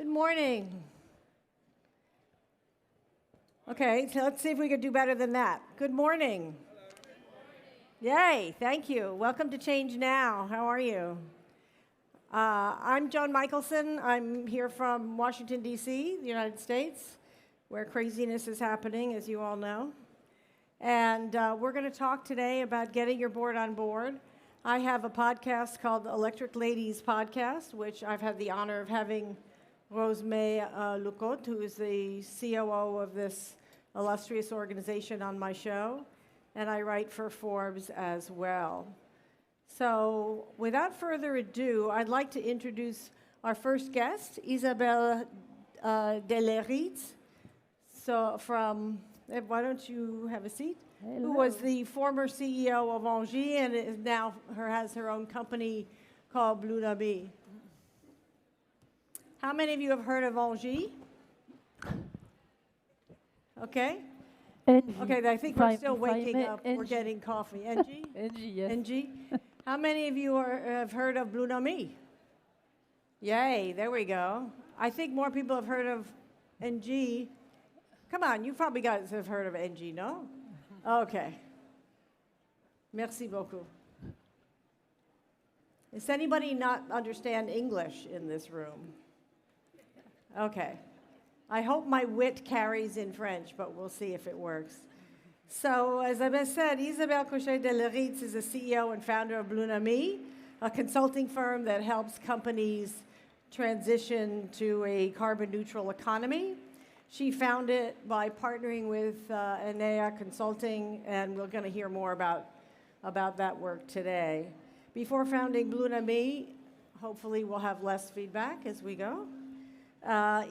Good morning. Okay, so let's see if we can do better than that. Good morning. Yay, thank you. Welcome to Change Now. How are you? I'm Joan Michelson. I'm here from Washington, D.C., the United States, where craziness is happening, as you all know. And we're going to talk today about getting your board on board. I have a podcast called the Electric Ladies Podcast, which I've had the honor of having Grosmaitre, who is the COO of this illustrious organization, on my show. And I write for Forbes as well. So without further ado, I'd like to introduce our first guest, Isabelle de Leyritz. So why don't you have a seat? Hello. Who was the former CEO of Engie and is now has her own company called Blunomy. How many of you have heard of Engie? Okay. NG. Okay, I think we're still waking up. We're getting coffee. Engie? NG, yes. Engie? How many of you have heard of Blunomy? Yay, there we go. I think more people have heard of Engie. Come on, you probably guys have heard of Engie, no? Okay. Merci beaucoup. Does anybody not understand English in this room? Okay. I hope my wit carries in French, but we'll see if it works. So, as I said, Isabelle Kocher de Leyritz is the CEO and founder of Blunomy, a consulting firm that helps companies transition to a carbon-neutral economy. She found it by partnering with NGOs Consulting, and we're going to hear more about that work today. Before founding Blunomy, hopefully we'll have less feedback as we go.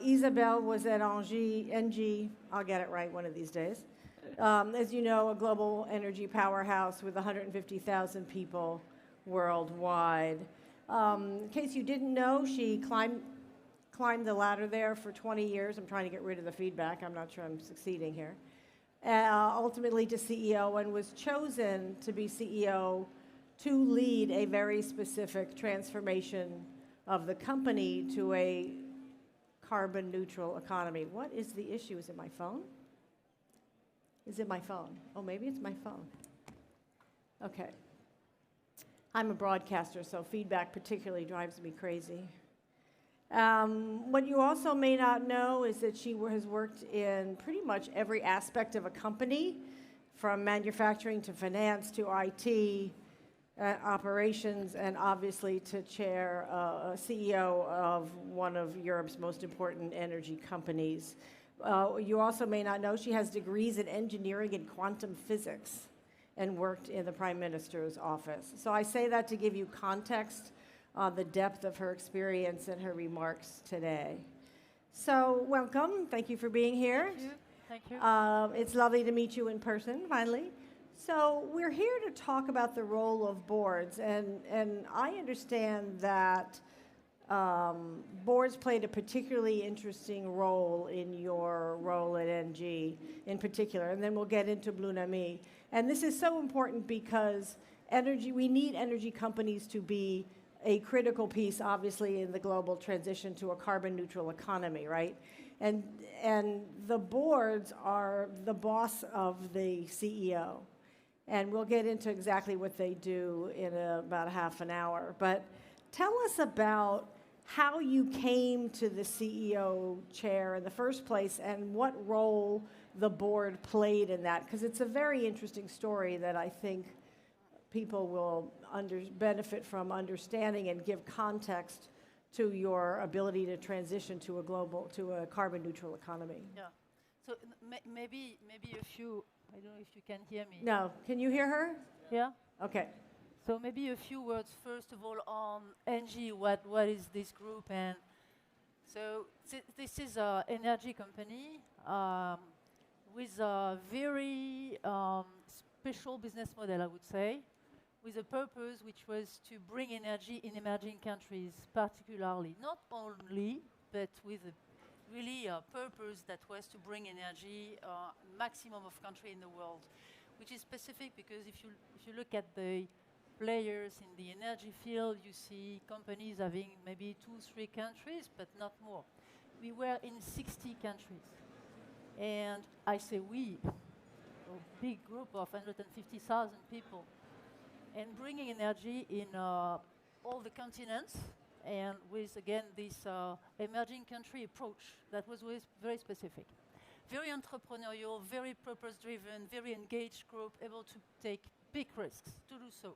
Isabel was at Engie, I'll get it right one of these days. As you know, a global energy powerhouse with 150,000 people worldwide. In case you didn't know, she climbed the ladder there for 20 years. I'm trying to get rid of the feedback. I'm not sure I'm succeeding here. Ultimately to CEO, and was chosen to be CEO to lead a very specific transformation of the company to a carbon-neutral economy. What is the issue? Is it my phone? Is it my phone? Oh, maybe it's my phone. Okay. I'm a broadcaster, so feedback particularly drives me crazy. What you also may not know is that she has worked in pretty much every aspect of a company, from manufacturing to finance to IT, operations, and obviously to chair a CEO of one of Europe's most important energy companies. You also may not know she has degrees in engineering and quantum physics and worked in the Prime Minister's office. So I say that to give you context on the depth of her experience and her remarks today. So welcome. Thank you for being here. Thank you. It's lovely to meet you in person, finally. So we're here to talk about the role of boards, and I understand that boards played a particularly interesting role in your role at NG in particular, and then we'll get into Blunomy. And this is so important because we need energy companies to be a critical piece, obviously, in the global transition to a carbon-neutral economy, right? And the boards are the boss of the CEO. And we'll get into exactly what they do in about a half an hour. But tell us about how you came to the CEO chair in the first place and what role the board played in that, because it's a very interesting story that I think people will benefit from understanding and give context to your ability to transition to a carbon-neutral economy. Yeah. So maybe a few. I don't know if you can hear me. No. Can you hear her? Yeah. Okay. So maybe a few words first of all on NG. What is this group? And so this is an energy company with a very special business model, I would say, with a purpose which was to bring energy in emerging countries, particularly, not only, but with a really a purpose that was to bring energy maximum of country in the world, which is specific because if you look at the players in the energy field, you see companies having maybe 2-3 countries, but not more. we were in 60 countries. And I say we, a big group of 150,000 people, and bringing energy in all the continents, and with, again, this emerging country approach that was very specific. Very entrepreneurial, very purpose-driven, very engaged group, able to take big risks to do so,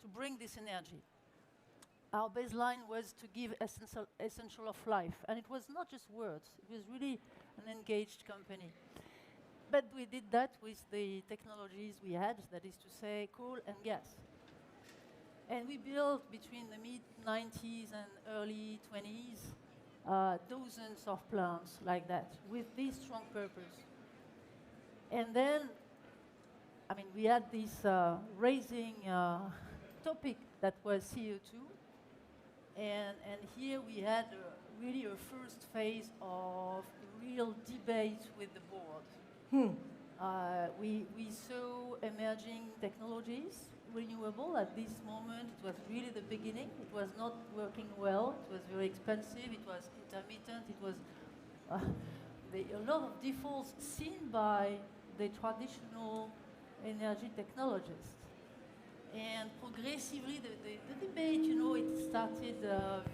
to bring this energy. Our baseline was to give essential of life, and it was not just words, it was really an engaged company. But we did that with the technologies we had, that is to say, coal and gas. And we built between the mid-90s and early 20s dozens of plants like that, with this strong purpose. And then, I mean, we had this raising topic that was CO2. And here we had really a first phase of real debate with the board. We saw emerging technologies, renewable. At this moment, it was really the beginning. It was not working well. It was very expensive. It was intermittent. It was a lot of defaults seen by the traditional energy technologists. And progressively, the debate, you know, it started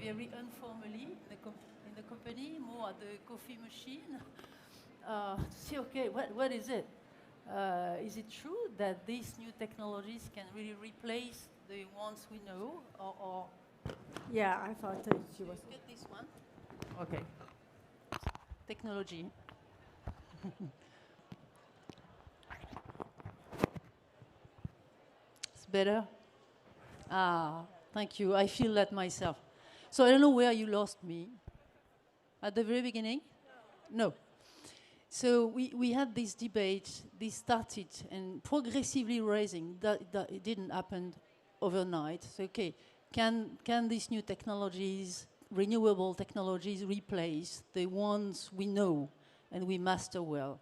very informally in the company, more at the coffee machine, to see, okay, what is it? Is it true that these new technologies can really replace the ones we know, or Yeah, I thought that she was. get this one? Okay. Technology. It's better? Ah, thank you. I feel that myself. So I don't know where you lost me. At the very beginning? No. So we had this debate, this started and progressively raising, that it didn't happen overnight. So, okay, can these new technologies, renewable technologies, replace the ones we know and we master well?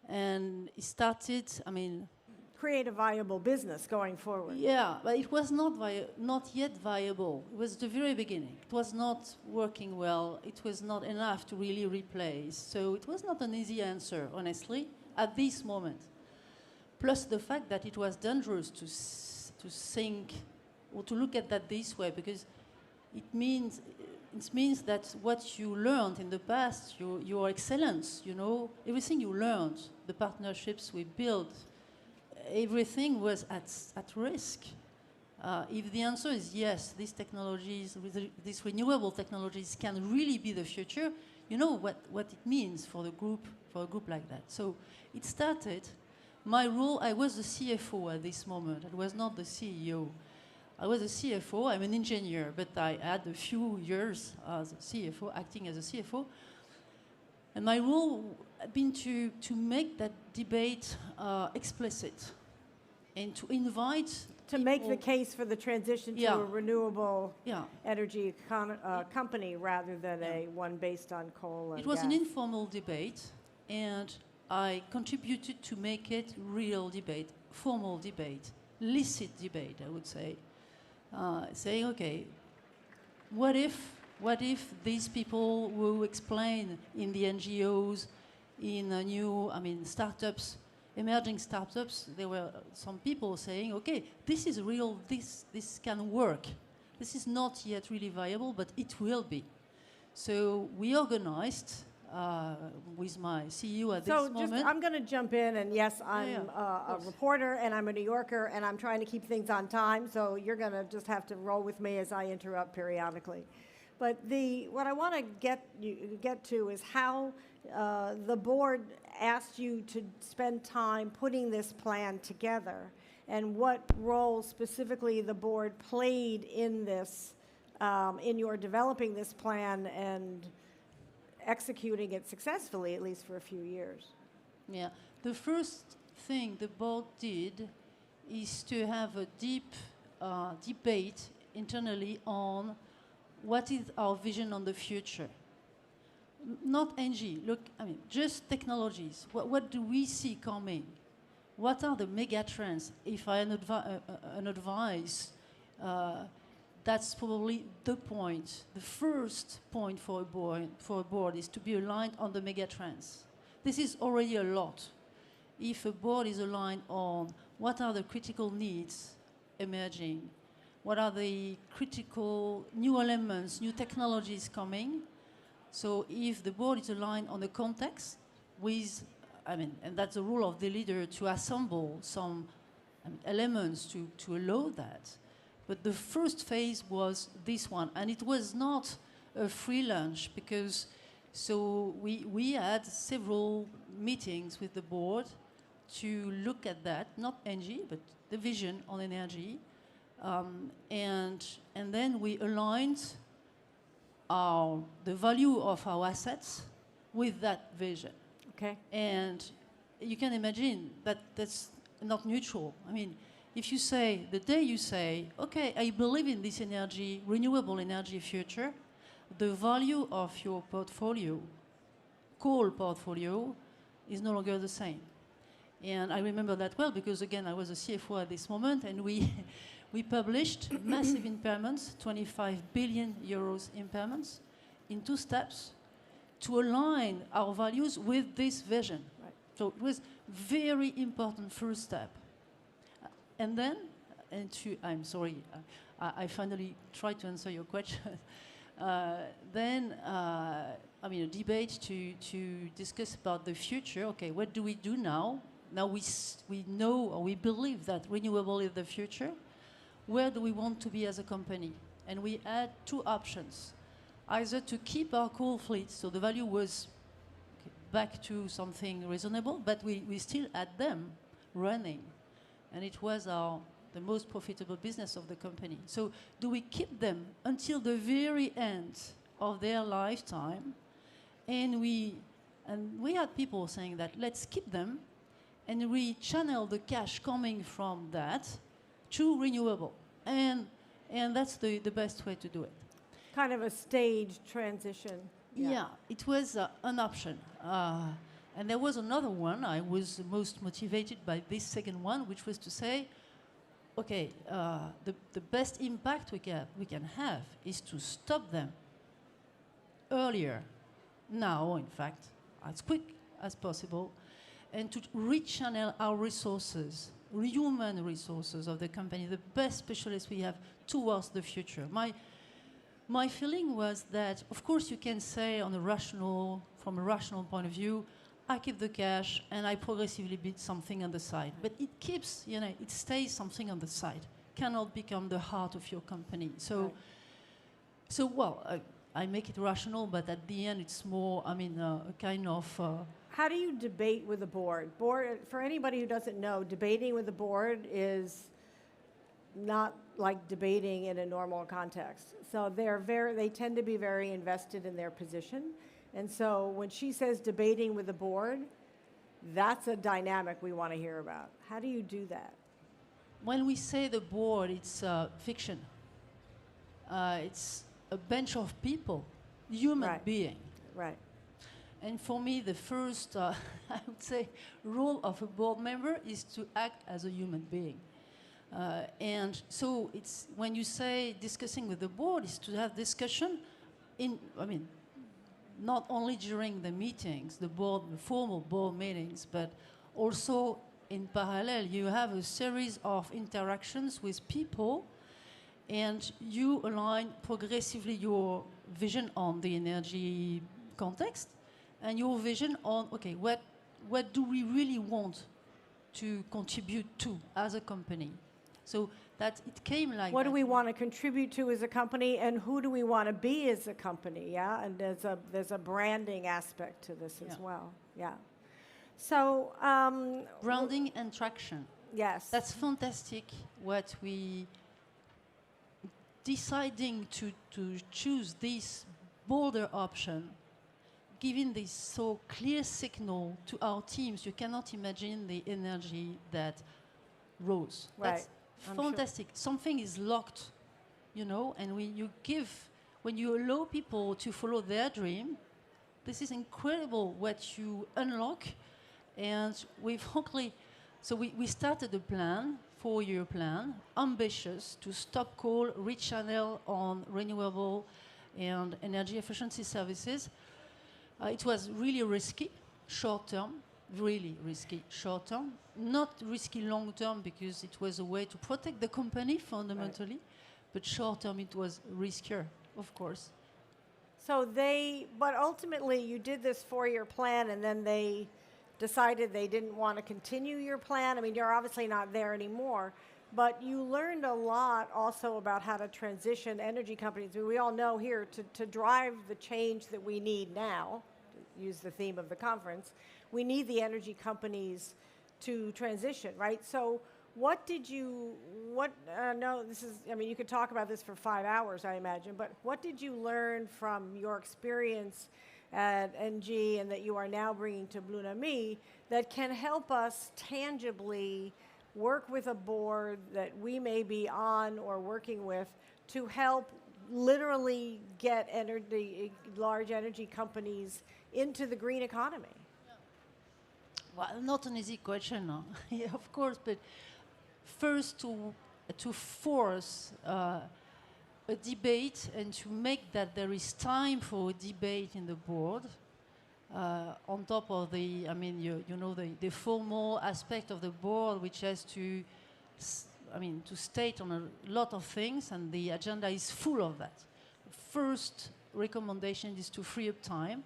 And it started, I mean... Create a viable business going forward. Yeah, but it was not yet viable. It was the very beginning. It was not working well. It was not enough to really replace. So it was not an easy answer, honestly, at this moment. Plus the fact that it was dangerous to think or to look at that this way, because it means that what you learned in the past, your excellence, you know, everything you learned, the partnerships we built, everything was at risk. If the answer is yes, these technologies, these renewable technologies can really be the future, you know what it means for a group like that. So it started. My role, I was the CFO at this moment. I was not the CEO. I was a CFO. I'm an engineer, but I had a few years as a CFO, acting as a CFO. And my role had been to make that debate explicit and to invite To make the case for the transition to a renewable energy company rather than a one based on coal and It was gas. an informal debate, and I contributed to make it real debate, formal debate, licit debate, I would say. Saying, okay, what if these people who explain in the NGOs, in startups, emerging startups, there were some people saying, okay, this is real, this can work. This is not yet really viable, but it will be. So we organized with my CEO at this moment. So I'm going to jump in, and yes, I'm a reporter, and I'm a New Yorker, and I'm trying to keep things on time, so you're going to just have to roll with me as I interrupt periodically. But what I want to get to is how the board asked you to spend time putting this plan together, and what role specifically the board played in this, in your developing this plan and executing it successfully, at least for a few years. Yeah, the first thing the board did is to have a deep debate internally on what is our vision on the future. Not NG, look, just technologies. What do we see coming? What are the mega trends? If I advise that's probably the point. The first point for a board is to be aligned on the mega trends. This is already a lot. If a board is aligned on what are the critical needs emerging, what are the critical new elements, new technologies coming. So if the board is aligned on the context with, and that's the role of the leader to assemble some elements to allow that. But the first phase was this one, and it was not a free lunch because so we had several meetings with the board to look at that, not NG, but the vision on energy. And then we aligned the value of our assets with that vision. Okay. And you can imagine that that's not neutral. I mean, if you say, the day you say, okay, I believe in this energy, renewable energy future, the value of your portfolio, coal portfolio, is no longer the same. And I remember that well because, again, I was a CFO at this moment, and we published massive impairments, 25 billion euros impairments, in 2 steps to align our values with this vision. Right. So it was very important first step. And then, I'm sorry, I finally tried to answer your question. Then, a debate to discuss about the future. Okay, what do we do now? Now we know or we believe that renewable is the future. Where do we want to be as a company? And we had 2 options. Either to keep our coal fleet, so the value was back to something reasonable, but we still had them running. And it was the most profitable business of the company. So do we keep them until the very end of their lifetime? And we had people saying that let's keep them and we channel the cash coming from that to renewable. And that's the best way to do it. Kind of a staged transition. Yeah, it was an option. And there was another one. I was most motivated by this second one, which was to say, okay, the best impact we can have is to stop them earlier, now, in fact, as quick as possible, and to rechannel our resources, human resources of the company, the best specialists we have, towards the future. My feeling was that, of course, you can say from a rational point of view, I keep the cash and I progressively build something on the side. But it keeps, it stays something on the side. Cannot become the heart of your company. So, right. I make it rational, but at the end, it's more, a kind of. How do you debate with the board? For anybody who doesn't know, debating with the board is not like debating in a normal context. So they tend to be very invested in their position. And so when she says debating with the board, that's a dynamic we want to hear about. How do you do that? When we say the board, it's fiction. It's a bunch of people, human being. Right. And for me, the first, I would say, role of a board member is to act as a human being. And so it's when you say discussing with the board is to have discussion not only during the meetings, the formal board meetings, but also in parallel, you have a series of interactions with people, and you align progressively your vision on the energy context and your vision on, okay, what do we really want to contribute to as a company? So that it came like what do we want to contribute to as a company, and who do we want to be as a company? Yeah, and there's a branding aspect to this as well. Yeah. So branding and traction. Yes. That's fantastic. What we deciding to choose this bolder option, giving this so clear signal to our teams, you cannot imagine the energy that rose. Right. That's fantastic. Sure. Something is locked, and when you allow people to follow their dream, this is incredible what you unlock. And we started a plan 4-year plan, ambitious, to stop coal, rechannel on renewable and energy efficiency services. It was really risky, short term, really risky short term, not risky long term because it was a way to protect the company fundamentally, right. But short term it was riskier, of course. So but ultimately you did this 4-year plan and then they decided they didn't want to continue your plan. I mean, you're obviously not there anymore, but you learned a lot also about how to transition energy companies. I mean, we all know here to drive the change that we need now, to use the theme of the conference, we need the energy companies to transition, right? So no, this is, I mean, you could talk about this for 5 hours, I imagine, but what did you learn from your experience at NG and that you are now bringing to Blunomy that can help us tangibly work with a board that we may be on or working with to help literally get large energy companies into the green economy? Well, not an easy question, no? Yeah, of course, but first to force a debate and to make that there is time for a debate in the board, on top of the, I mean, you know, the formal aspect of the board, which has to, to state on a lot of things, and the agenda is full of that. First recommendation is to free up time,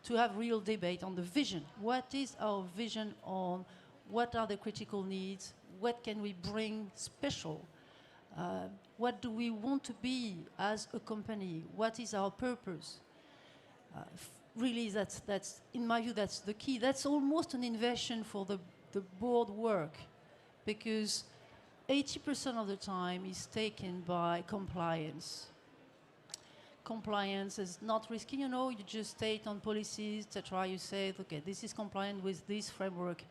to have real debate on the vision. What is our vision on what are the critical needs? What can we bring special? What do we want to be as a company? What is our purpose? Really, that's in my view, that's the key. That's almost an invention for the board work, because 80% of the time is taken by compliance. Compliance is not risky, you know, you just state on policies, etc. You say, okay, this is compliant with this framework.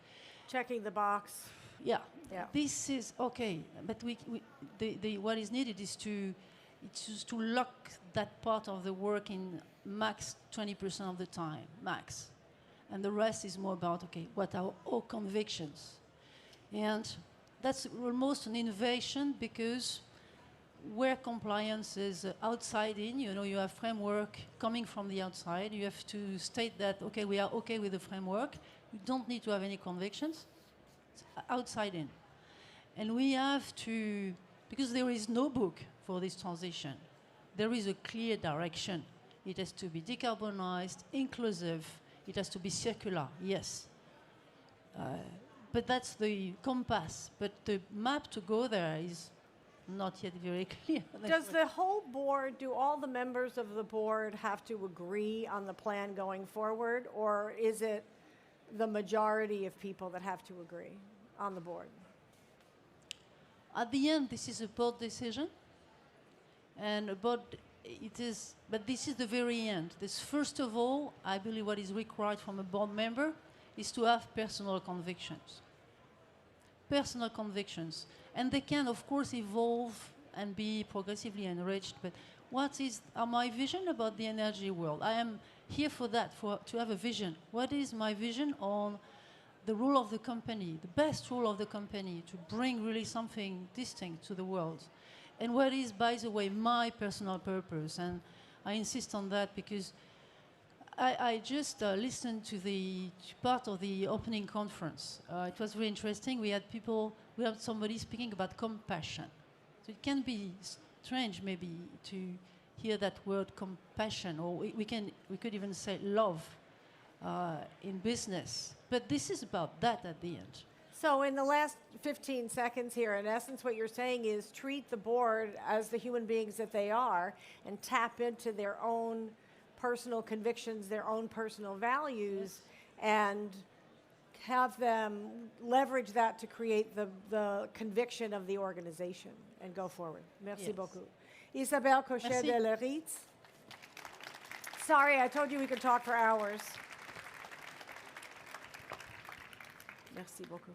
Checking the box. Yeah. Yeah. This is okay, but what is needed is to lock that part of the work in max 20% of the time, max. And the rest is more about, okay, what are our convictions? And that's almost an innovation, because where compliance is outside in, you know, you have framework coming from the outside, you have to state that, okay, we are okay with the framework, you don't need to have any convictions, it's outside in. And we have to, because there is no book for this transition, there is a clear direction. It has to be decarbonized, inclusive, it has to be circular, yes. But that's the compass, but the map to go there is not yet very clear. Does the whole board, do all the members of the board have to agree on the plan going forward, or is it the majority of people that have to agree on the board? At the end, this is a board decision, and but this is the very end. This, first of all, I believe what is required from a board member is to have personal convictions. Personal convictions. And they can, of course, evolve and be progressively enriched, but what is my vision about the energy world? I am here for that, to have a vision. What is my vision on the role of the company, the best role of the company, to bring really something distinct to the world? And what is, by the way, my personal purpose? And I insist on that because I just listened to the part of the opening conference. It was very interesting. We had somebody speaking about compassion. So it can be strange maybe to hear that word compassion, or we could even say love in business. But this is about that at the end. So in the last 15 seconds here, in essence, what you're saying is treat the board as the human beings that they are and tap into their own personal convictions, their own personal values, and have them leverage that to create the conviction of the organization and go forward. Merci beaucoup. Isabelle Kocher de Leyritz. Sorry, I told you we could talk for hours. Merci beaucoup.